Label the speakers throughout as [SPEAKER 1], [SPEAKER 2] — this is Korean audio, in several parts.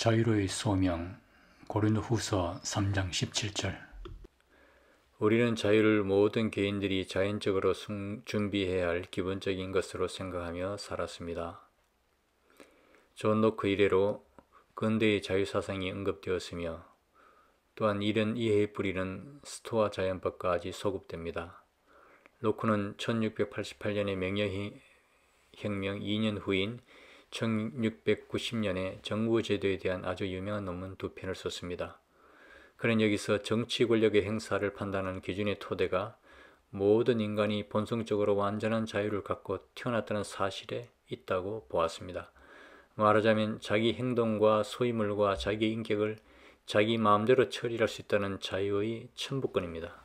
[SPEAKER 1] 자유로의 소명 고린도후서 3장 17절. 우리는 자유를 모든 개인들이 자연적으로 준비해야 할 기본적인 것으로 생각하며 살았습니다. 존 노크 이래로 근대의 자유사상이 언급되었으며 또한 이런 이해의 뿌리는 스토아 자연법과 소급됩니다. 노크는 1688년의 명예혁명 2년 후인 1690년에 정부제도에 대한 아주 유명한 논문 2편을 썼습니다. 그는 여기서 정치 권력의 행사를 판단하는 기준의 토대가 모든 인간이 본성적으로 완전한 자유를 갖고 태어났다는 사실에 있다고 보았습니다. 말하자면 자기 행동과 소유물과 자기 인격을 자기 마음대로 처리할 수 있다는 자유의 천부권입니다.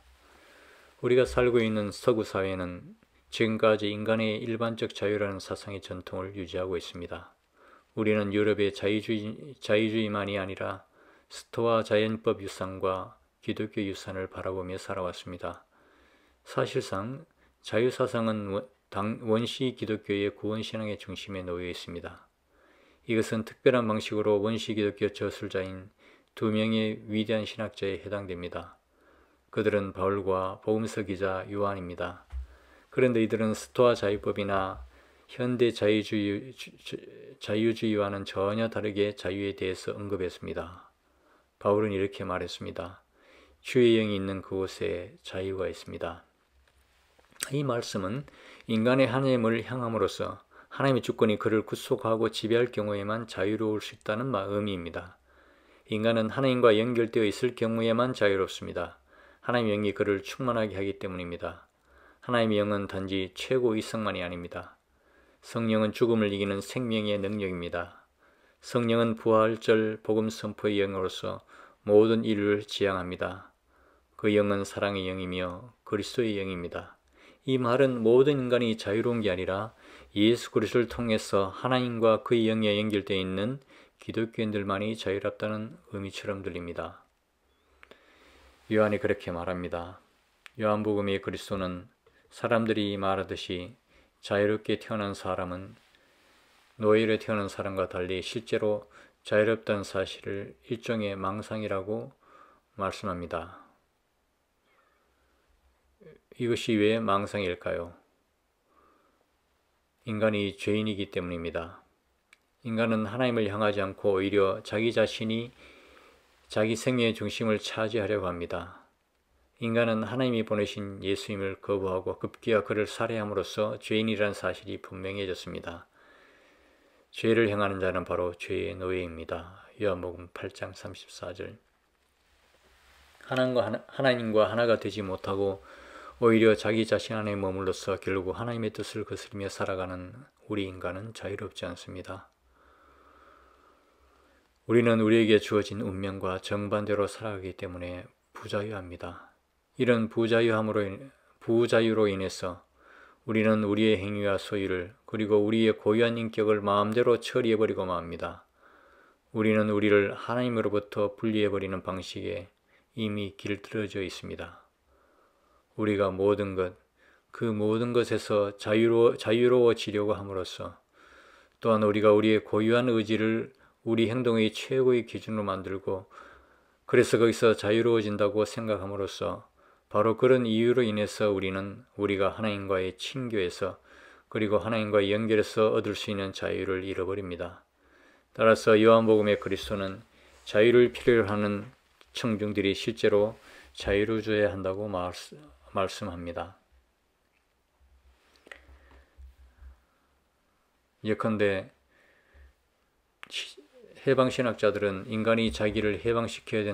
[SPEAKER 1] 우리가 살고 있는 서구 사회는 지금까지 인간의 일반적 자유라는 사상의 전통을 유지하고 있습니다. 우리는 유럽의 자유주의만이 아니라 스토아 자연법 유산과 기독교 유산을 바라보며 살아왔습니다. 사실상 자유사상은 원시 기독교의 구원신앙의 중심에 놓여 있습니다. 이것은 특별한 방식으로 원시 기독교 저술자인 2명의 위대한 신학자에 해당됩니다. 그들은 바울과 복음서 기자 요한입니다. 그런데 이들은 스토아 자유법이나 현대 자유주의와는 전혀 다르게 자유에 대해서 언급했습니다. 바울은 이렇게 말했습니다. 주의 영이 있는 그곳에 자유가 있습니다. 이 말씀은 인간의 하나님을 향함으로써 하나님의 주권이 그를 구속하고 지배할 경우에만 자유로울 수 있다는 의미입니다. 인간은 하나님과 연결되어 있을 경우에만 자유롭습니다. 하나님의 영이 그를 충만하게 하기 때문입니다. 하나님의 영은 단지 최고 이성만이 아닙니다. 성령은 죽음을 이기는 생명의 능력입니다. 성령은 부활절 복음 선포의 영으로서 모든 인류를 지향합니다. 그 영은 사랑의 영이며 그리스도의 영입니다. 이 말은 모든 인간이 자유로운 게 아니라 예수 그리스도를 통해서 하나님과 그의 영에 연결되어 있는 기독교인들만이 자유롭다는 의미처럼 들립니다. 요한이 그렇게 말합니다. 요한복음의 그리스도는 사람들이 말하듯이 자유롭게 태어난 사람은 노예로 태어난 사람과 달리 실제로 자유롭다는 사실을 일종의 망상이라고 말씀합니다. 이것이 왜 망상일까요? 인간이 죄인이기 때문입니다. 인간은 하나님을 향하지 않고 오히려 자기 자신이 자기 생명의 중심을 차지하려고 합니다. 인간은 하나님이 보내신 예수님을 거부하고 급기야 그를 살해함으로써 죄인이라는 사실이 분명해졌습니다. 죄를 행하는 자는 바로 죄의 노예입니다. 요한복음 8장 34절. 하나님과 하나가 되지 못하고 오히려 자기 자신 안에 머물러서 결국 하나님의 뜻을 거스르며 살아가는 우리 인간은 자유롭지 않습니다. 우리는 우리에게 주어진 운명과 정반대로 살아가기 때문에 부자유합니다. 이런 부자유로 인해서 우리는 우리의 행위와 소유를 그리고 우리의 고유한 인격을 마음대로 처리해버리고 맙니다. 우리는 우리를 하나님으로부터 분리해버리는 방식에 이미 길들여져 있습니다. 우리가 그 모든 것에서 자유로워지려고 함으로써 또한 우리가 우리의 고유한 의지를 우리 행동의 최고의 기준으로 만들고 그래서 거기서 자유로워진다고 생각함으로써 바로 그런 이유로 인해서 우리가 하나님과의 친교에서 그리고 하나님과의 연결에서 얻을 수 있는 자유를 잃어버립니다. 따라서 요한복음의 그리스도는 자유를 필요로 하는 청중들이 실제로 자유로워져야 한다고 말씀합니다. 예컨대 해방신학자들은 인간이 자기를 해방시켜야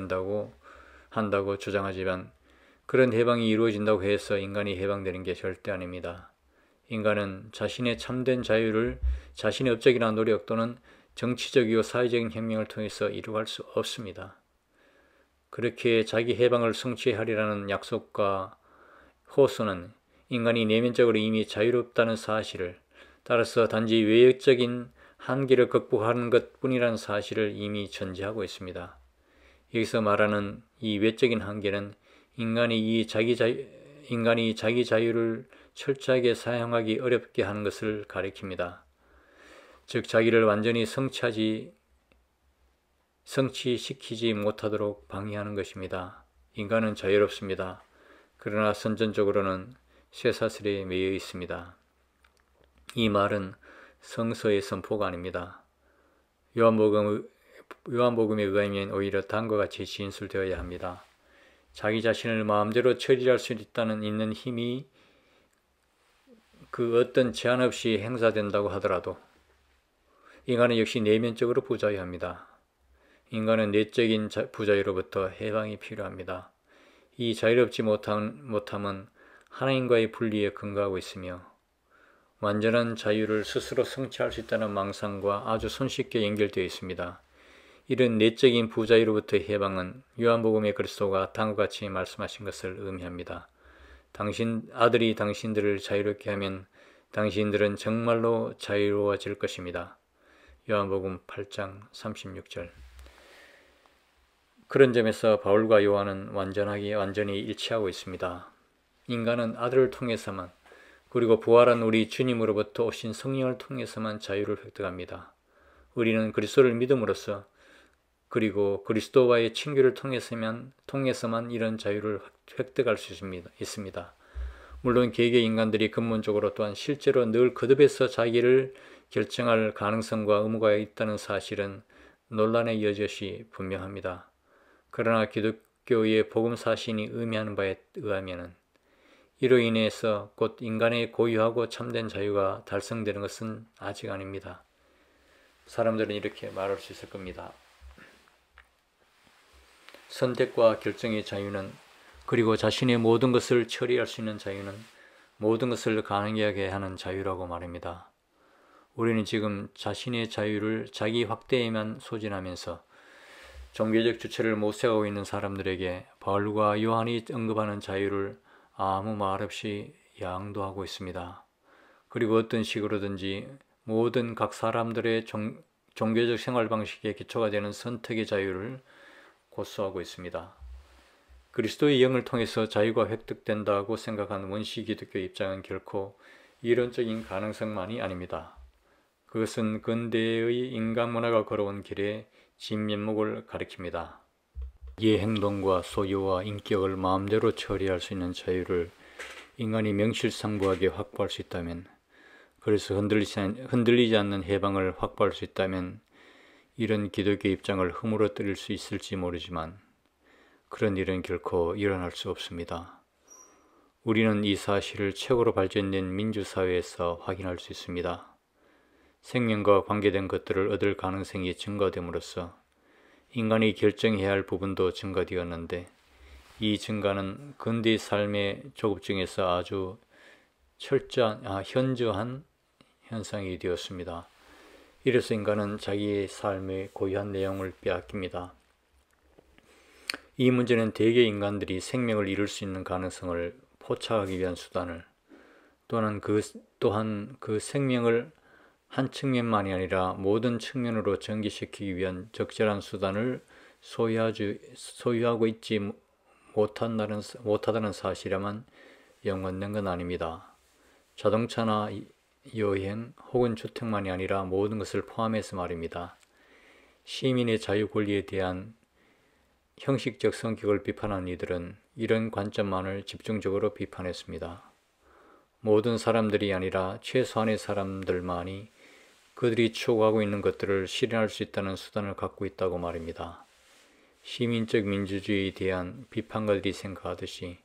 [SPEAKER 1] 한다고 주장하지만 그런 해방이 이루어진다고 해서 인간이 해방되는 게 절대 아닙니다. 인간은 자신의 참된 자유를 자신의 업적이나 노력 또는 정치적이고 사회적인 혁명을 통해서 이루어갈 수 없습니다. 그렇게 자기 해방을 성취하리라는 약속과 호소는 인간이 내면적으로 이미 자유롭다는 사실을 따라서 단지 외적인 한계를 극복하는 것뿐이라는 사실을 이미 전제하고 있습니다. 여기서 말하는 이 외적인 한계는 인간이 자기 자유를 철저하게 사용하기 어렵게 하는 것을 가리킵니다. 즉 자기를 완전히 성취하지 성취시키지 못하도록 방해하는 것입니다. 인간은 자유롭습니다. 그러나 선천적으로는 쇠사슬에 매여 있습니다. 이 말은 성서의 선포가 아닙니다. 요한복음에 의하면 오히려 다음과 같이 진술되어야 합니다. 자기 자신을 마음대로 처리할 수 있는 힘이 그 어떤 제한 없이 행사된다고 하더라도 인간은 역시 내면적으로 부자여야 합니다. 인간은 내적인 부자유로부터 해방이 필요합니다. 이 자유롭지 못함은 하나님과의 분리에 근거하고 있으며 완전한 자유를 스스로 성취할 수 있다는 망상과 아주 손쉽게 연결되어 있습니다. 이런 내적인 부자유로부터의 해방은 요한복음의 그리스도가 다음과 같이 말씀하신 것을 의미합니다. 아들이 당신들을 자유롭게 하면 당신들은 정말로 자유로워질 것입니다. 요한복음 8장 36절. 그런 점에서 바울과 요한은 완전히 일치하고 있습니다. 인간은 아들을 통해서만, 그리고 부활한 우리 주님으로부터 오신 성령을 통해서만 자유를 획득합니다. 우리는 그리스도를 믿음으로써, 그리고 그리스도와의 친교를 통해서만 이런 자유를 획득할 수 있습니다. 물론 개개 인간들이 근본적으로 또한 실제로 늘 거듭해서 자기를 결정할 가능성과 의무가 있다는 사실은 논란의 여지없이 분명합니다. 그러나 기독교의 복음 사신이 의미하는 바에 의하면 이로 인해서 곧 인간의 고유하고 참된 자유가 달성되는 것은 아직 아닙니다. 사람들은 이렇게 말할 수 있을 겁니다. 선택과 결정의 자유는, 그리고 자신의 모든 것을 처리할 수 있는 자유는 모든 것을 가능하게 하는 자유라고 말합니다. 우리는 지금 자신의 자유를 자기 확대에만 소진하면서 종교적 주체를 못 세우고 있는 사람들에게 바울과 요한이 언급하는 자유를 아무 말 없이 양도하고 있습니다. 그리고 어떤 식으로든지 모든 각 사람들의 종교적 생활 방식의 기초가 되는 선택의 자유를 고수하고 있습니다. 그리스도의 영을 통해서 자유가 획득된다고 생각한 원시 기독교 입장은 결코 이론적인 가능성만이 아닙니다. 그것은 근대의 인간 문화가 걸어온 길에 진면목을 가리킵니다. 이 행동과 소유와 인격을 마음대로 처리할 수 있는 자유를 인간이 명실상부하게 확보할 수 있다면, 그래서 흔들리지 않는 해방을 확보할 수 있다면 이런 기독교 입장을 허물어뜨릴 수 있을지 모르지만 그런 일은 결코 일어날 수 없습니다. 우리는 이 사실을 최고로 발전된 민주사회에서 확인할 수 있습니다. 생명과 관계된 것들을 얻을 가능성이 증가됨으로써 인간이 결정해야 할 부분도 증가되었는데, 이 증가는 근대의 삶의 조급 중에서 아주 현저한 현상이 되었습니다. 이래서 인간은 자기의 삶의 고유한 내용을 빼앗깁니다. 이 문제는 대개 인간들이 생명을 잃을 수 있는 가능성을 포착하기 위한 수단을, 또한 그 생명을 한 측면만이 아니라 모든 측면으로 전개시키기 위한 적절한 수단을 소유하고 있지 못하다는 사실에만 연관된 건 아닙니다. 자동차나 여행 혹은 주택만이 아니라 모든 것을 포함해서 말입니다. 시민의 자유 권리에 대한 형식적 성격을 비판한 이들은 이런 관점만을 집중적으로 비판했습니다. 모든 사람들이 아니라 최소한의 사람들만이 그들이 추구하고 있는 것들을 실현할 수 있다는 수단을 갖고 있다고 말입니다. 시민적 민주주의에 대한 비판가들이 생각하듯이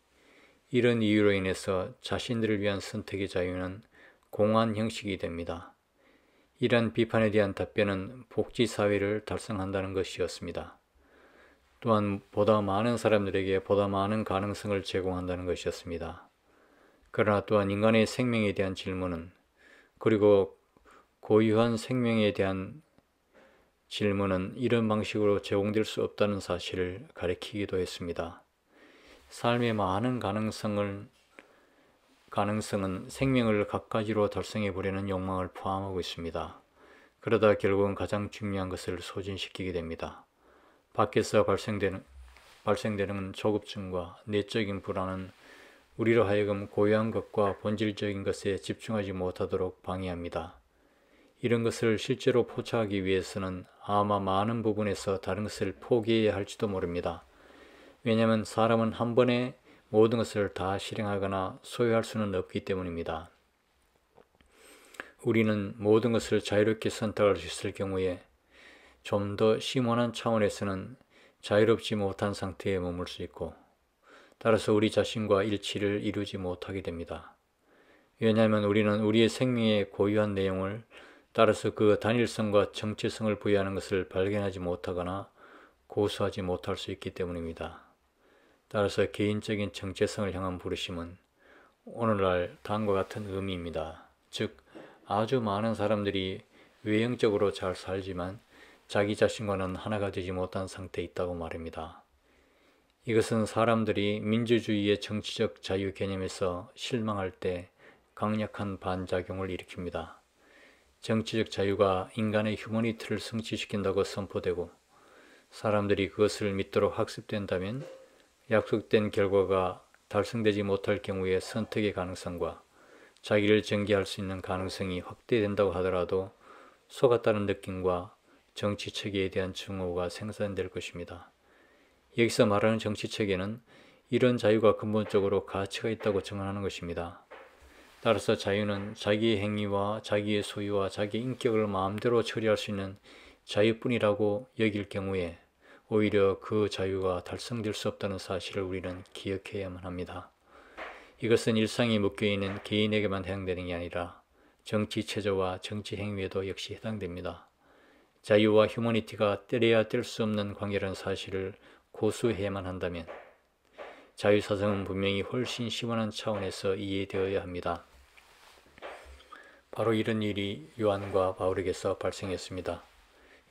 [SPEAKER 1] 이런 이유로 인해서 자신들을 위한 선택의 자유는 공한 형식이 됩니다. 이러한 비판에 대한 답변은 복지사회를 달성한다는 것이었습니다. 또한 보다 많은 사람들에게 보다 많은 가능성을 제공한다는 것이었습니다. 그러나 또한 인간의 생명에 대한 질문은, 그리고 고유한 생명에 대한 질문은 이런 방식으로 제공될 수 없다는 사실을 가리키기도 했습니다. 삶의 많은 가능성은 생명을 갖가지로 달성해 보려는 욕망을 포함하고 있습니다. 그러다 결국은 가장 중요한 것을 소진시키게 됩니다. 밖에서 발생되는 조급증과 내적인 불안은 우리로 하여금 고유한 것과 본질적인 것에 집중하지 못하도록 방해합니다. 이런 것을 실제로 포착하기 위해서는 아마 많은 부분에서 다른 것을 포기해야 할지도 모릅니다. 왜냐하면 사람은 한 번에 모든 것을 다 실행하거나 소유할 수는 없기 때문입니다. 우리는 모든 것을 자유롭게 선택할 수 있을 경우에 좀 더 심원한 차원에서는 자유롭지 못한 상태에 머물 수 있고, 따라서 우리 자신과 일치를 이루지 못하게 됩니다. 왜냐하면 우리는 우리의 생명의 고유한 내용을, 따라서 그 단일성과 정체성을 부여하는 것을 발견하지 못하거나 고수하지 못할 수 있기 때문입니다. 따라서 개인적인 정체성을 향한 부르심은 오늘날 다음과 같은 의미입니다. 즉, 아주 많은 사람들이 외형적으로 잘 살지만 자기 자신과는 하나가 되지 못한 상태에 있다고 말입니다. 이것은 사람들이 민주주의의 정치적 자유 개념에서 실망할 때 강력한 반작용을 일으킵니다. 정치적 자유가 인간의 휴머니티를 성취시킨다고 선포되고 사람들이 그것을 믿도록 학습된다면 약속된 결과가 달성되지 못할 경우의 선택의 가능성과 자기를 정죄할 수 있는 가능성이 확대된다고 하더라도 속았다는 느낌과 정치체계에 대한 증오가 생산될 것입니다. 여기서 말하는 정치체계는 이런 자유가 근본적으로 가치가 있다고 증언하는 것입니다. 따라서 자유는 자기의 행위와 자기의 소유와 자기의 인격을 마음대로 처리할 수 있는 자유뿐이라고 여길 경우에 오히려 그 자유가 달성될 수 없다는 사실을 우리는 기억해야만 합니다. 이것은 일상에 묶여있는 개인에게만 해당되는 게 아니라 정치 체제와 정치 행위에도 역시 해당됩니다. 자유와 휴머니티가 떼려야 뗄 수 없는 관계라는 사실을 고수해야만 한다면 자유사상은 분명히 훨씬 시원한 차원에서 이해되어야 합니다. 바로 이런 일이 요한과 바울에게서 발생했습니다.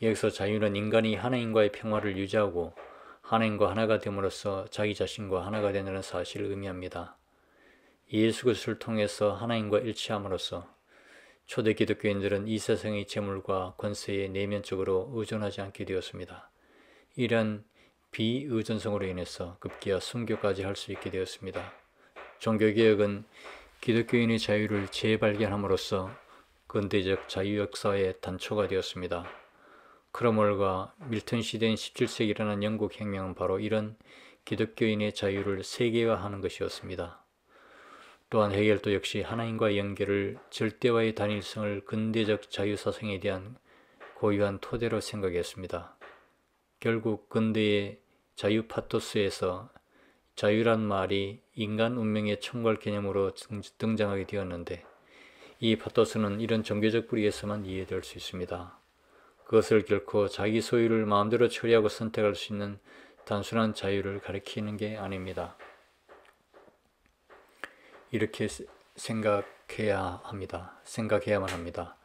[SPEAKER 1] 여기서 자유는 인간이 하나님과의 평화를 유지하고 하나님과 하나가 됨으로써 자기 자신과 하나가 되는 사실을 의미합니다. 예수 그리스도를 통해서 하나님과 일치함으로써 초대 기독교인들은 이 세상의 재물과 권세에 내면적으로 의존하지 않게 되었습니다. 이러한 비의존성으로 인해서 급기야 순교까지 할 수 있게 되었습니다. 종교개혁은 기독교인의 자유를 재발견함으로써 근대적 자유 역사의 단초가 되었습니다. 크롬웰과 밀턴 시대인 17세기에 일어난 영국 혁명은 바로 이런 기독교인의 자유를 세계화하는 것이었습니다. 또한 헤겔도 역시 하나님과의 연결을 절대와의 단일성을 근대적 자유사상에 대한 고유한 토대로 생각했습니다. 결국 근대의 자유 파토스에서 자유란 말이 인간 운명의 총괄 개념으로 등장하게 되었는데 이 파토스는 이런 종교적 뿌리에서만 이해될 수 있습니다. 그것을 결코 자기 소유를 마음대로 처리하고 선택할 수 있는 단순한 자유를 가리키는 게 아닙니다. 이렇게 생각해야만 합니다.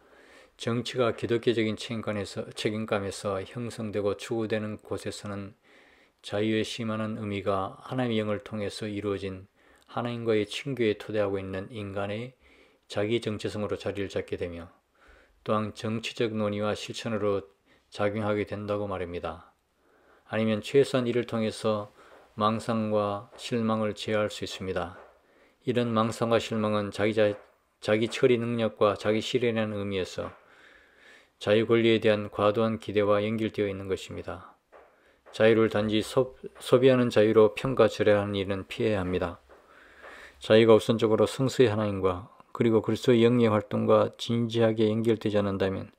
[SPEAKER 1] 정치가 기독교적인 책임감에서 형성되고 추구되는 곳에서는 자유의 심한한 의미가 하나님의 영을 통해서 이루어진 하나님과의 친교에 토대하고 있는 인간의 자기 정체성으로 자리를 잡게 되며 또한 정치적 논의와 실천으로 작용하게 된다고 말입니다. 아니면 최소한 이를 통해서 망상과 실망을 제어할 수 있습니다. 이런 망상과 실망은 자기 처리 능력과 자기 실현이라는 의미에서 자유 권리에 대한 과도한 기대와 연결되어 있는 것입니다. 자유를 단지 소비하는 자유로 평가절하하는 일은 피해야 합니다. 자유가 우선적으로 성수의 하나님과 그리고 그리스도의 영리의 활동과 진지하게 연결되지 않는다면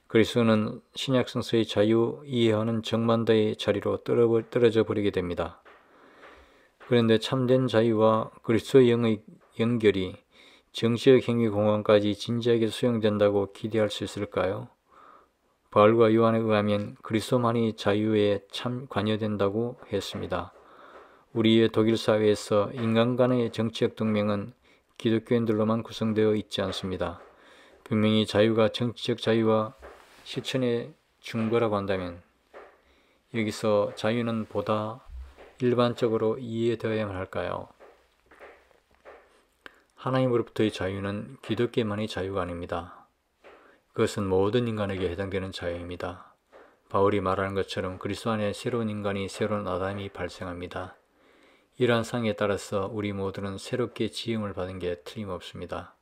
[SPEAKER 1] 그리스도는 신약 성서의 자유 이해하는 정반대의 자리로 떨어져 버리게 됩니다. 그런데 참된 자유와 그리스도의 영의 연결이 정치적 행위 공헌까지 진지하게 수용된다고 기대할 수 있을까요? 바울과 요한에 의하면 그리스도만이 자유에 참 관여된다고 했습니다. 우리의 독일 사회에서 인간 간의 정치적 동맹은 기독교인들로만 구성되어 있지 않습니다. 분명히 자유가 정치적 자유와 실천의 중거라고 한다면 여기서 자유는 보다 일반적으로 이해되어야만 할까요? 하나님으로부터의 자유는 기독교만의 자유가 아닙니다. 그것은 모든 인간에게 해당되는 자유입니다. 바울이 말하는 것처럼 그리스도 안에 새로운 인간이 새로운 아담이 발생합니다. 이러한 상에 따라서 우리 모두는 새롭게 지음을 받은 게 틀림없습니다.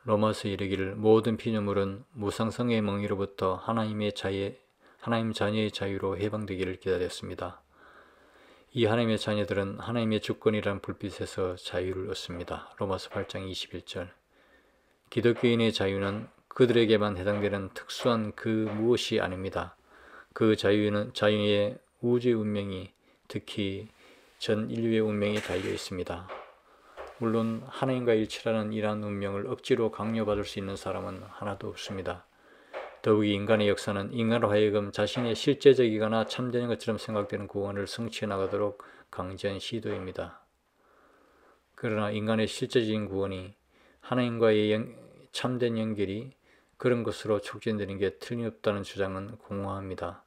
[SPEAKER 1] 로마서 이르기를 모든 피조물은 무상성의 멍에로부터 하나님 자녀의 자유로 해방되기를 기다렸습니다. 이 하나님의 자녀들은 하나님의 주권이란 불빛에서 자유를 얻습니다. 로마서 8장 21절. 기독교인의 자유는 그들에게만 해당되는 특수한 그 무엇이 아닙니다. 그 자유의 우주의 운명이, 특히 전 인류의 운명이 달려 있습니다. 물론 하나님과 일치라는 이러한 운명을 억지로 강요받을 수 있는 사람은 하나도 없습니다. 더욱이 인간의 역사는 인간으로 하여금 자신의 실제적이거나 참되는 것처럼 생각되는 구원을 성취해 나가도록 강제한 시도입니다. 그러나 인간의 실제적인 구원이 하나님과의 참된 연결이 그런 것으로 촉진되는 게 틀림없다는 주장은 공허합니다.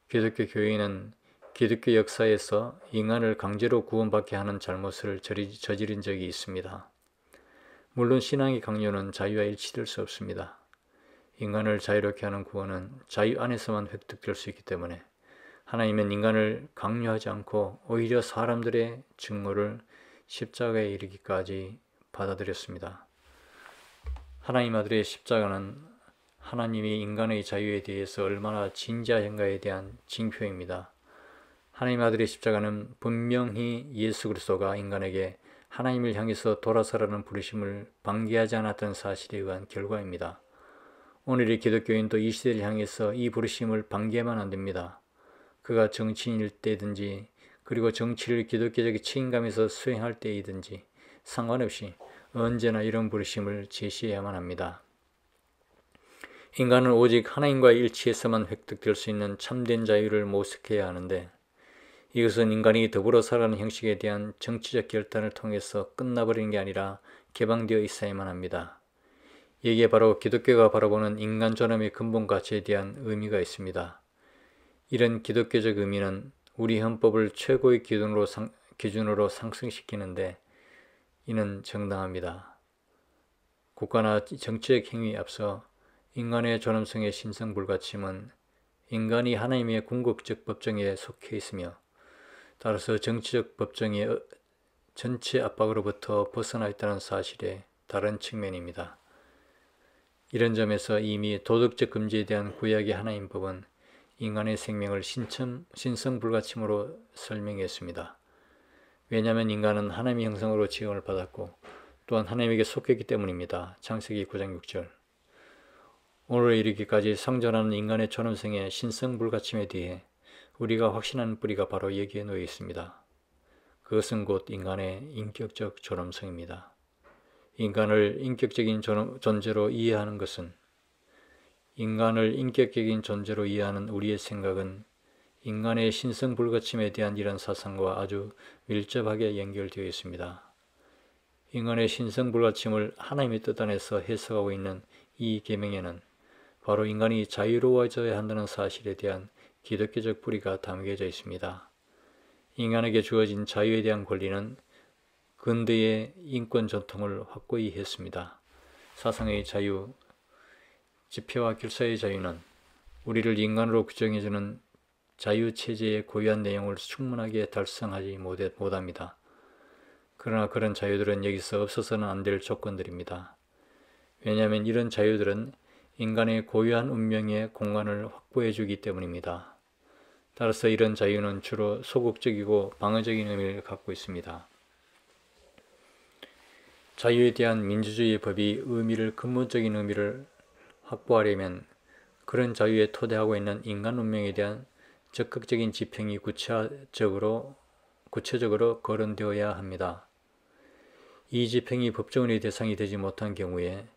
[SPEAKER 1] 기독교 교회는 기독교 역사에서 인간을 강제로 구원받게 하는 잘못을 저지른 적이 있습니다. 물론 신앙의 강요는 자유와 일치될 수 없습니다. 인간을 자유롭게 하는 구원은 자유 안에서만 획득될 수 있기 때문에 하나님은 인간을 강요하지 않고 오히려 사람들의 증오를 십자가에 이르기까지 받아들였습니다. 하나님 아들의 십자가는 하나님이 인간의 자유에 대해서 얼마나 진지한가에 대한 징표입니다. 하나님 아들의 십자가는 분명히 예수 그리스도가 인간에게 하나님을 향해서 돌아서라는 부르심을 방기하지 않았던 사실에 의한 결과입니다. 오늘의 기독교인도 이 시대를 향해서 이 부르심을 방기하면 안 됩니다. 그가 정치인일 때든지 그리고 정치를 기독교적 책임감에서 수행할 때이든지 상관없이 언제나 이런 부르심을 제시해야만 합니다. 인간은 오직 하나님과의 일치에서만 획득될 수 있는 참된 자유를 모색해야 하는데 이것은 인간이 더불어 살아가는 형식에 대한 정치적 결단을 통해서 끝나버리는 게 아니라 개방되어 있어야만 합니다. 여기에 바로 기독교가 바라보는 인간 존엄의 근본 가치에 대한 의미가 있습니다. 이런 기독교적 의미는 우리 헌법을 최고의 기준으로 상승시키는데 이는 정당합니다. 국가나 정치적 행위에 앞서 인간의 존엄성의 신성불가침은 인간이 하나님의 궁극적 법정에 속해 있으며 따라서 정치적 법정의 전체 압박으로부터 벗어나 있다는 사실의 다른 측면입니다. 이런 점에서 이미 도덕적 금지에 대한 구약의 하나님 법은 인간의 생명을 신성불가침으로 설명했습니다. 왜냐하면 인간은 하나님의 형상으로 지음을 받았고 또한 하나님에게 속했기 때문입니다. 창세기 9장 6절. 오늘에 이르기까지 상존하는 인간의 존엄성의 신성불가침에 대해 우리가 확신하는 뿌리가 바로 여기에 놓여 있습니다. 그것은 곧 인간의 인격적 존엄성입니다. 인간을 인격적인 존재로 이해하는 것은 인간을 인격적인 존재로 이해하는 우리의 생각은 인간의 신성불가침에 대한 이런 사상과 아주 밀접하게 연결되어 있습니다. 인간의 신성불가침을 하나님의 뜻 안에서 해석하고 있는 이 계명에는 바로 인간이 자유로워져야 한다는 사실에 대한 기독교적 뿌리가 담겨져 있습니다. 인간에게 주어진 자유에 대한 권리는 근대의 인권 전통을 확고히 했습니다. 사상의 자유, 집회와 결사의 자유는 우리를 인간으로 규정해주는 자유체제의 고유한 내용을 충분하게 달성하지 못합니다. 그러나 그런 자유들은 여기서 없어서는 안 될 조건들입니다. 왜냐하면 이런 자유들은 인간의 고유한 운명의 공간을 확보해 주기 때문입니다. 따라서 이런 자유는 주로 소극적이고 방어적인 의미를 갖고 있습니다. 자유에 대한 민주주의 법이 근본적인 의미를 확보하려면 그런 자유에 토대하고 있는 인간 운명에 대한 적극적인 지평이 구체적으로 거론되어야 합니다. 이 지평이 법조문의 대상이 되지 못한 경우에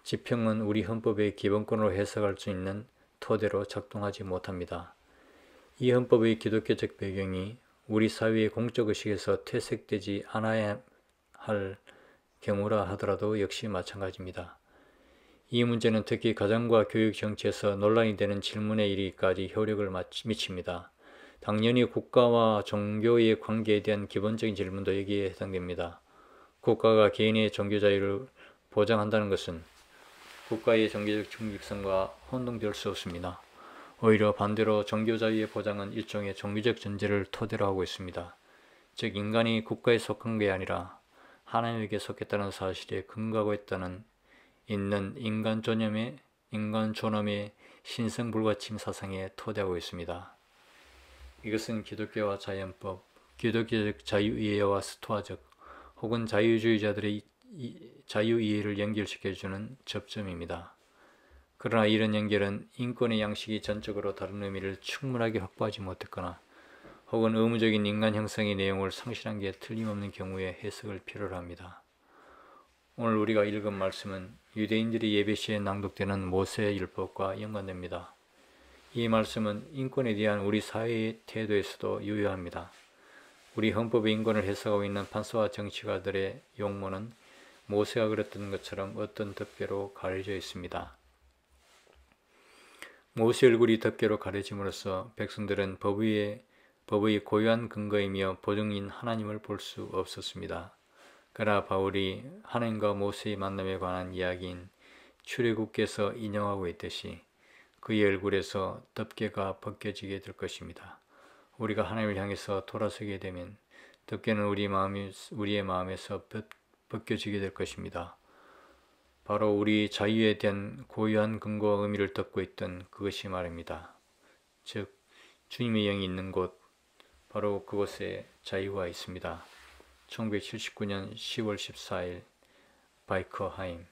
[SPEAKER 1] 지평은 우리 헌법의 기본권으로 해석할 수 있는 토대로 작동하지 못합니다. 이 헌법의 기독교적 배경이 우리 사회의 공적의식에서 퇴색되지 않아야 할 경우라 하더라도 역시 마찬가지입니다. 이 문제는 특히 가정과 교육 정치에서 논란이 되는 질문에 이르기까지 효력을 미칩니다. 당연히 국가와 종교의 관계에 대한 기본적인 질문도 여기에 해당됩니다. 국가가 개인의 종교 자유를 보장한다는 것은 국가의 종교적 중립성과 혼동될 수 없습니다. 오히려 반대로 종교 자유의 보장은 일종의 종교적 전제를 토대로 하고 있습니다. 즉 인간이 국가에 속한 게 아니라 하나님에게 속했다는 사실에 근거하고 있는 인간 존엄의 신성 불가침 사상에 토대하고 있습니다. 이것은 기독교와 자연법, 기독교적 자유이해와 스토아적 혹은 자유주의자들의 자유이해를 연결시켜주는 접점입니다. 그러나 이런 연결은 인권의 양식이 전적으로 다른 의미를 충분하게 확보하지 못했거나 혹은 의무적인 인간 형성의 내용을 상실한 게 틀림없는 경우에 해석을 필요로 합니다. 오늘 우리가 읽은 말씀은 유대인들이 예배 시에 낭독되는 모세의 율법과 연관됩니다. 이 말씀은 인권에 대한 우리 사회의 태도에서도 유효합니다. 우리 헌법의 인권을 해석하고 있는 판사와 정치가들의 용모는 모세가 그렸던 것처럼 어떤 덮개로 가려져 있습니다. 모세 얼굴이 덮개로 가려짐으로써 백성들은 법의 고유한 근거이며 보증인 하나님을 볼 수 없었습니다. 그러나 바울이 하나님과 모세의 만남에 관한 이야기인 출애굽기에서 인용하고 있듯이 그의 얼굴에서 덮개가 벗겨지게 될 것입니다. 우리가 하나님을 향해서 돌아서게 되면 덮개는 우리의 마음에서 벗겨지게 될 것입니다. 바로 우리 자유에 대한 고유한 근거와 의미를 덮고 있던 그것이 말입니다. 즉 주님의 영이 있는 곳, 바로 그곳에 자유가 있습니다. 1979년 10월 14일 바이커하임.